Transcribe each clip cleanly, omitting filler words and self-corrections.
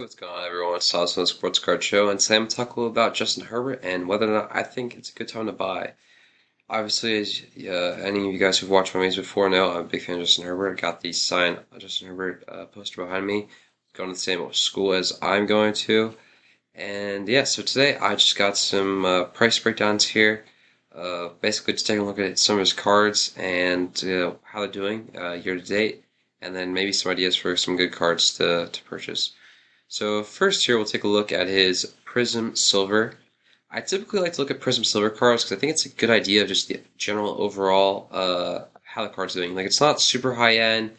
What's going on, everyone? It's Sauce on the Sports Card Show, and today I'm talking a little about Justin Herbert and whether or not I think it's a good time to buy. Obviously, as any of you guys who've watched my videos before know, I'm a big fan of Justin Herbert. I got the signed Justin Herbert poster behind me, going to the same school as I'm going to. And yeah, so today I just got some price breakdowns here. Basically, just taking a look at some of his cards and how they're doing year to date, and then maybe some ideas for some good cards to purchase. So first here we'll take a look at his Prism Silver. I typically like to look at Prism Silver cards because I think it's a good idea of just the general overall how the card's doing. Like it's not super high end.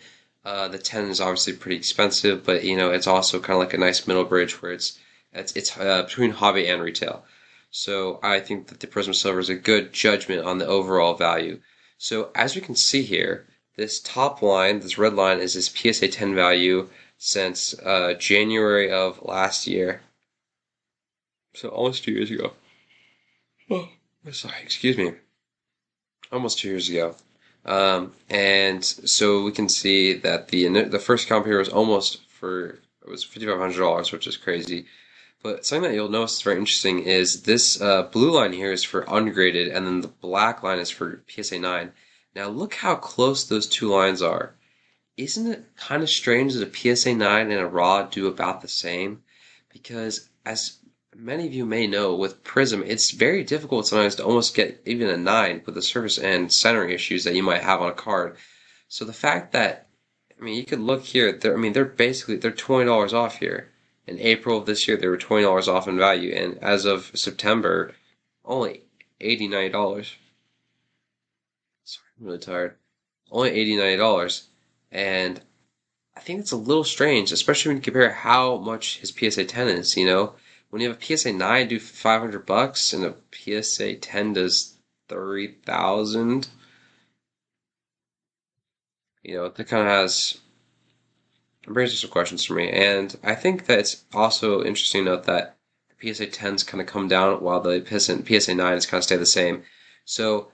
The 10 is obviously pretty expensive, but it's also kind of like a nice middle bridge where it's between hobby and retail. So I think that the Prism Silver is a good judgment on the overall value. So as we can see here, this top line, this red line, is his PSA 10 value since January of last year. So almost 2 years ago. Oh, sorry, excuse me. Almost 2 years ago. And so we can see that the first comp here was it was $5,500, which is crazy. But something that you'll notice is very interesting is this blue line here is for ungraded, and then the black line is for PSA 9. Now look how close those two lines are. Isn't it kind of strange that a PSA 9 and a raw do about the same? Because as many of you may know, with Prism, it's very difficult sometimes to almost get even a 9 with the surface and centering issues that you might have on a card. So the fact that, you could look here, they're $20 off here. In April of this year, they were $20 off in value, and as of September, only $89. Sorry, I'm really tired. Only $89. And I think it's a little strange, especially when you compare how much his PSA 10 is. When you have a PSA 9 do $500 and a PSA 10 does 30,000. That kind of brings up some questions for me. And I think that it's also interesting to note that the PSA 10s kind of come down while the PSA 9s kind of stay the same. So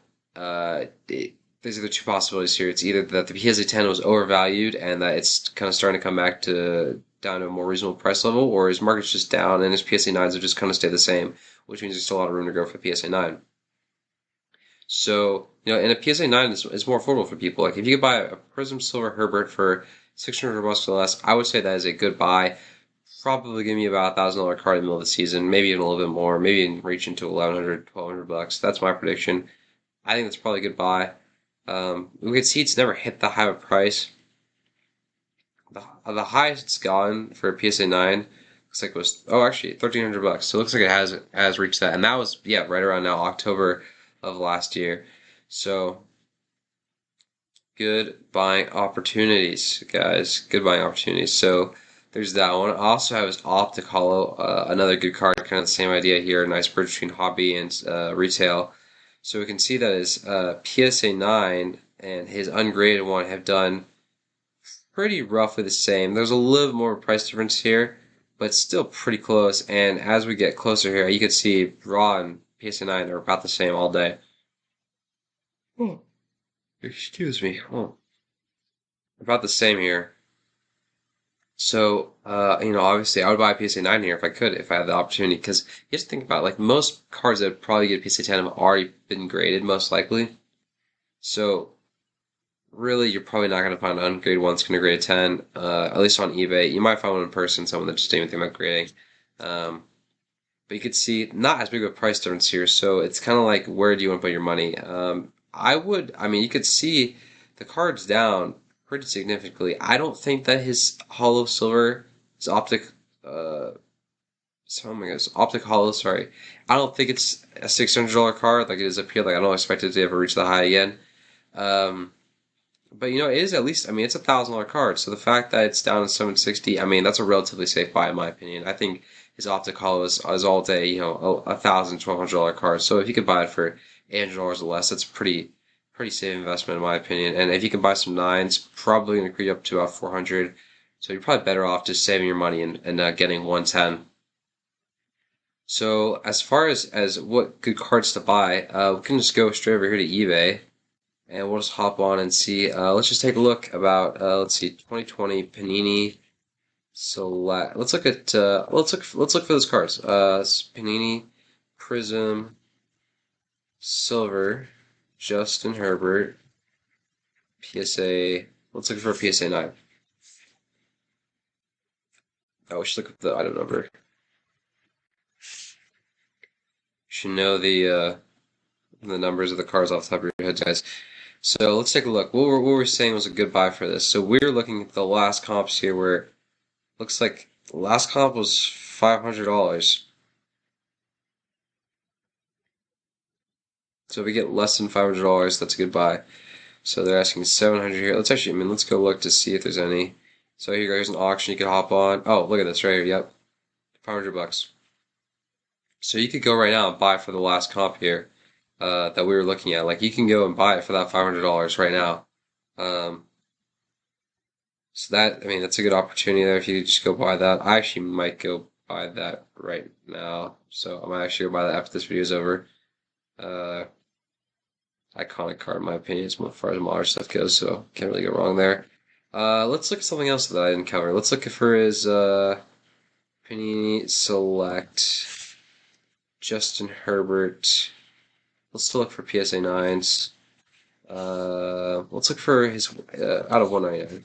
there's either two possibilities here. It's either that the PSA 10 was overvalued and that it's kind of starting to come back down to a more reasonable price level, or his market's just down and his PSA 9s have just kind of stayed the same, which means there's still a lot of room to grow for the PSA 9. So, and a PSA 9 is more affordable for people. Like, if you could buy a Prism Silver Herbert for $600 or less, I would say that is a good buy. Probably give me about $1,000 card in the middle of the season, maybe even a little bit more, maybe even reach into 1,100, $1,200. That's my prediction. I think that's probably a good buy. We can see it's never hit the high of a price. The highest it's gone for a PSA 9 looks like it was actually $1,300. So it looks like it has reached that, and that was right around now October of last year. So good buying opportunities, guys. Good buying opportunities. So there's that one. I also have his Optic Hollow, another good card, kind of the same idea here. Nice bridge between hobby and retail. So we can see that his PSA 9 and his ungraded one have done pretty roughly the same. There's a little more price difference here, but still pretty close. And as we get closer here, you can see raw and PSA 9 are about the same all day. Oh, excuse me. Oh, about the same here. So, obviously, I would buy a PSA 9 here if I could, if I had the opportunity. Because you have to think about, like, most cards that probably get PSA 10 have already been graded, most likely. So, really, you're probably not going to find an ungraded one that's going to grade a 10, at least on eBay. You might find one in person, someone that just didn't even think about grading. But you could see not as big of a price difference here, so it's kind of like, where do you want to put your money? You could see the card's down pretty significantly. I don't think that his hollow silver, his optic, optic hollow, sorry. I don't think it's a $600 card like it is up here. Like, I don't expect it to ever reach the high again. But it is at least, it's a $1,000 card. So the fact that it's down to 760, that's a relatively safe buy in my opinion. I think his optic hollow is all day, $1,000, $1,200 card. So if you could buy it for $800 or less, that's pretty safe investment in my opinion. And if you can buy some nines, probably going to creep up to about 400. So you're probably better off just saving your money and getting 110. So as far as what good cards to buy, we can just go straight over here to eBay, and we'll just hop on and see. Let's just take a look about let's see, 2020 Panini Let's look at let's look for those cards. Panini, Prism, Silver, Justin Herbert, PSA. Let's look for a PSA 9. Oh, we should look at the item number. You should know the numbers of the cards off the top of your heads, guys. So let's take a look. What we're saying was a good buy for this. So we're looking at the last comps here, where looks like the last comp was $500. So if we get less than $500, that's a good buy. So they're asking 700 here. Let's go look to see if there's any. So here's an auction you could hop on. Oh, look at this right here. Yep, $500. So you could go right now and buy for the last comp here that we were looking at. Like you can go and buy it for that $500 right now. Um, so that's a good opportunity there if you just go buy that. I actually might go buy that right now. So I might actually go buy that after this video is over. Uh, Iconic card in my opinion, as far as modern stuff goes, so can't really go wrong there. Let's look at something else that I didn't cover. Let's look for his Panini Select, Justin Herbert. Let's still look for PSA 9s. Let's look for his out of 199.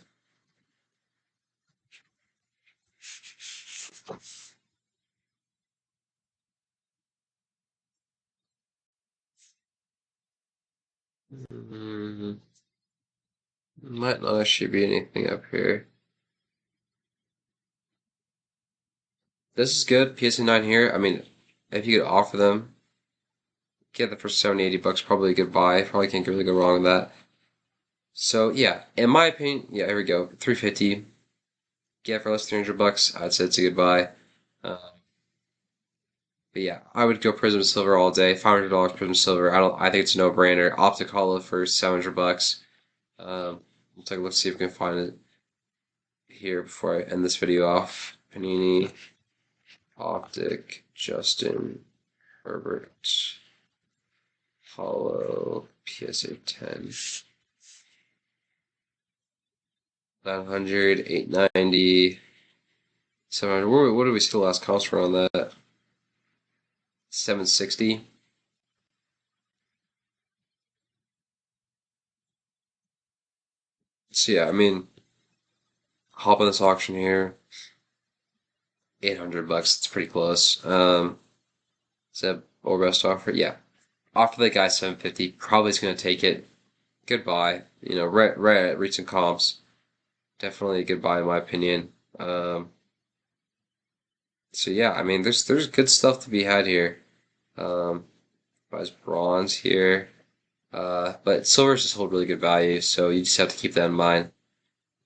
Might not actually be anything up here. This is good. PSA 9 here. I mean, if you could offer them, get them for 70, $80, probably a good buy. Probably can't really go wrong with that. So yeah, in my opinion, yeah, here we go. 350. Get for less than $300, I'd say it's a good buy. Uh, but yeah, I would go Prism Silver all day. $500 Prism Silver. I think it's a no-brainer. Optic Hollow for $700. We'll take a look, see if we can find it here before I end this video off. Panini, Optic, Justin, Herbert, Hollow, PSA 10. 900, 890, 700. What did we see the last comps for on that? 760. So yeah, I mean, hop on this auction here. $800. It's pretty close. Is that our best offer? Yeah. Offer that guy 750. Probably is going to take it. Goodbye. You know, right at recent comps. Definitely a good buy in my opinion. So yeah, I mean, there's good stuff to be had here. Buys bronze here. But silvers just hold really good value, so you just have to keep that in mind.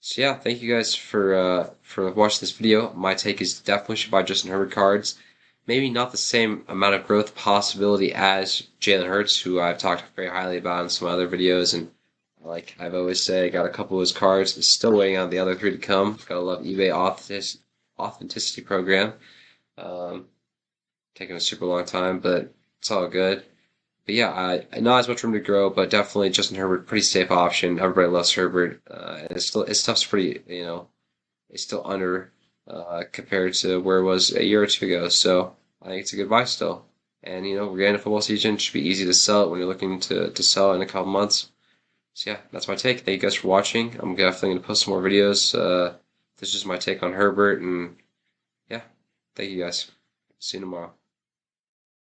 So yeah, thank you guys for watching this video. My take is definitely should buy Justin Herbert cards. Maybe not the same amount of growth possibility as Jalen Hurts, who I've talked very highly about in some other videos, and like I've always said, I got a couple of his cards. Still waiting on the other three to come. Gotta love eBay authenticity program. Um, Taking a super long time, but it's all good. But yeah, not as much room to grow, but definitely Justin Herbert, pretty safe option. Everybody loves Herbert, and his stuff's pretty, it's still under compared to where it was a year or two ago. So I think it's a good buy still. And we're getting a football season. It should be easy to sell it when you're looking to sell in a couple months. So yeah, that's my take. Thank you guys for watching. I'm definitely going to post some more videos. This is my take on Herbert, and yeah, thank you guys. See you tomorrow.